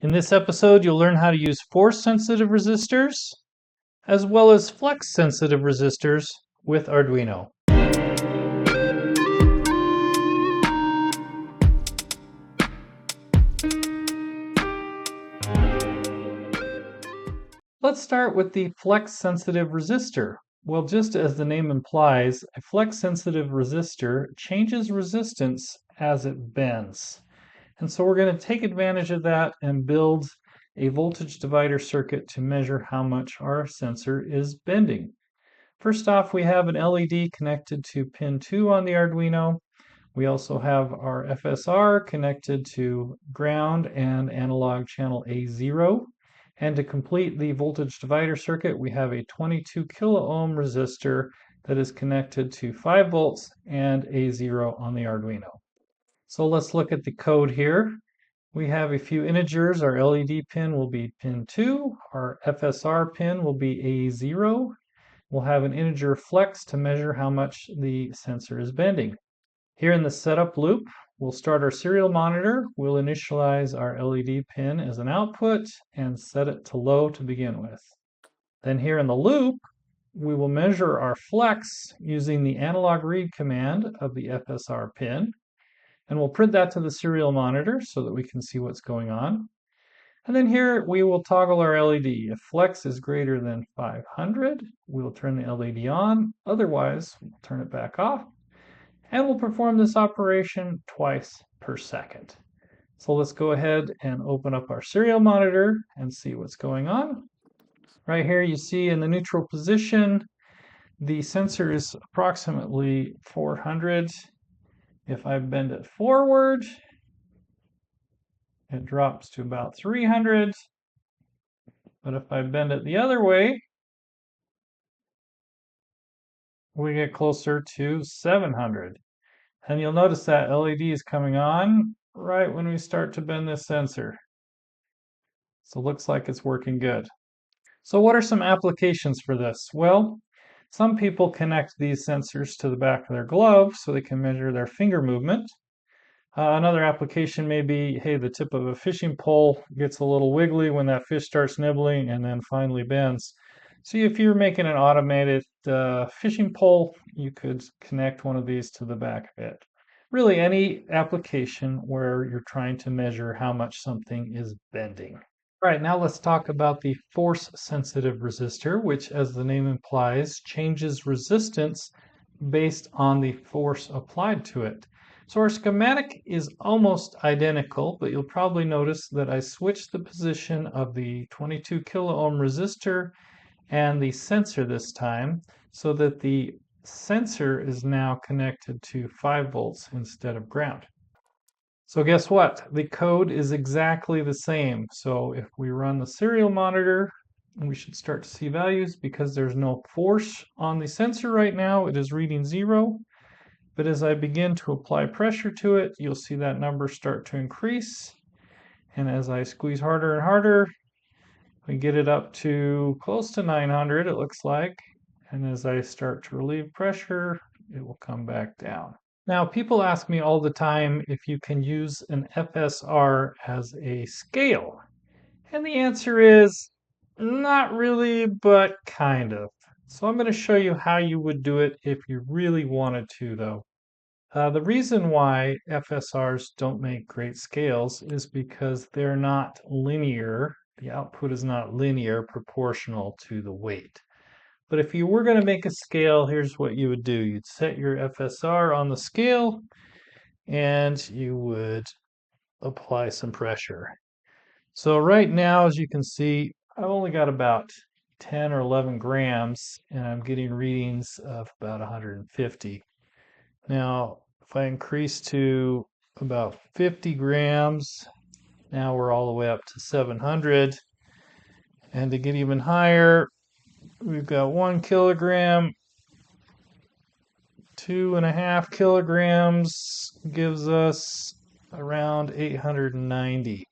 In this episode, you'll learn how to use force-sensitive resistors as well as flex-sensitive resistors with Arduino. Let's start with the flex-sensitive resistor. Well, just as the name implies, a flex-sensitive resistor changes resistance as it bends. And so we're going to take advantage of that and build a voltage divider circuit to measure how much our sensor is bending. First off, we have an LED connected to pin 2 on the Arduino. We also have our FSR connected to ground and analog channel A0. And to complete the voltage divider circuit, we have a 22 kilo ohm resistor that is connected to 5 volts and A0 on the Arduino. So let's look at the code here. We have a few integers. Our LED pin will be pin 2. Our FSR pin will be A0. We'll have an integer flex to measure how much the sensor is bending. Here in the setup loop, we'll start our serial monitor. We'll initialize our LED pin as an output and set it to low to begin with. Then here in the loop, we will measure our flex using the analog read command of the FSR pin. And we'll print that to the serial monitor so that we can see what's going on. And then here we will toggle our LED. If flex is greater than 500, we'll turn the LED on. Otherwise, we'll turn it back off. And we'll perform this operation twice per second. So let's go ahead and open up our serial monitor and see what's going on. Right here you see in the neutral position, the sensor is approximately 400. If I bend it forward, it drops to about 300. But if I bend it the other way, we get closer to 700. And you'll notice that LED is coming on right when we start to bend this sensor. So it looks like it's working good. So what are some applications for this? Well, some people connect these sensors to the back of their glove so they can measure their finger movement. Another application may be, hey, the tip of a fishing pole gets a little wiggly when that fish starts nibbling and then finally bends. So if you're making an automated fishing pole, you could connect one of these to the back of it. Really any application where you're trying to measure how much something is bending. All right, now let's talk about the force-sensitive resistor, which, as the name implies, changes resistance based on the force applied to it. So our schematic is almost identical, but you'll probably notice that I switched the position of the 22 kilo ohm resistor and the sensor this time so that the sensor is now connected to 5 volts instead of ground. So guess what? The code is exactly the same. So if we run the serial monitor, we should start to see values because there's no force on the sensor right now. It is reading 0. But as I begin to apply pressure to it, you'll see that number start to increase. And as I squeeze harder and harder, we get it up to close to 900, it looks like. And as I start to relieve pressure, it will come back down. Now, people ask me all the time if you can use an FSR as a scale. And the answer is not really, but kind of. So I'm going to show you how you would do it if you really wanted to, though. The reason why FSRs don't make great scales is because they're not linear. The output is not linear proportional to the weight. But if you were going to make a scale, here's what you would do. You'd set your FSR on the scale and you would apply some pressure. So right now, as you can see, I've only got about 10 or 11 grams and I'm getting readings of about 150. Now, if I increase to about 50 grams, now we're all the way up to 700. And to get even higher, we've got 1 kilogram, 2.5 kilograms gives us around 890.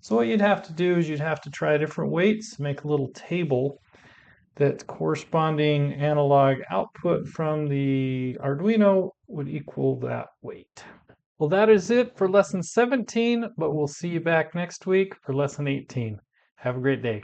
So what you'd have to do is you'd have to try different weights, make a little table that corresponding analog output from the Arduino would equal that weight. Well, that is it for lesson 17, but we'll see you back next week for lesson 18. Have a great day.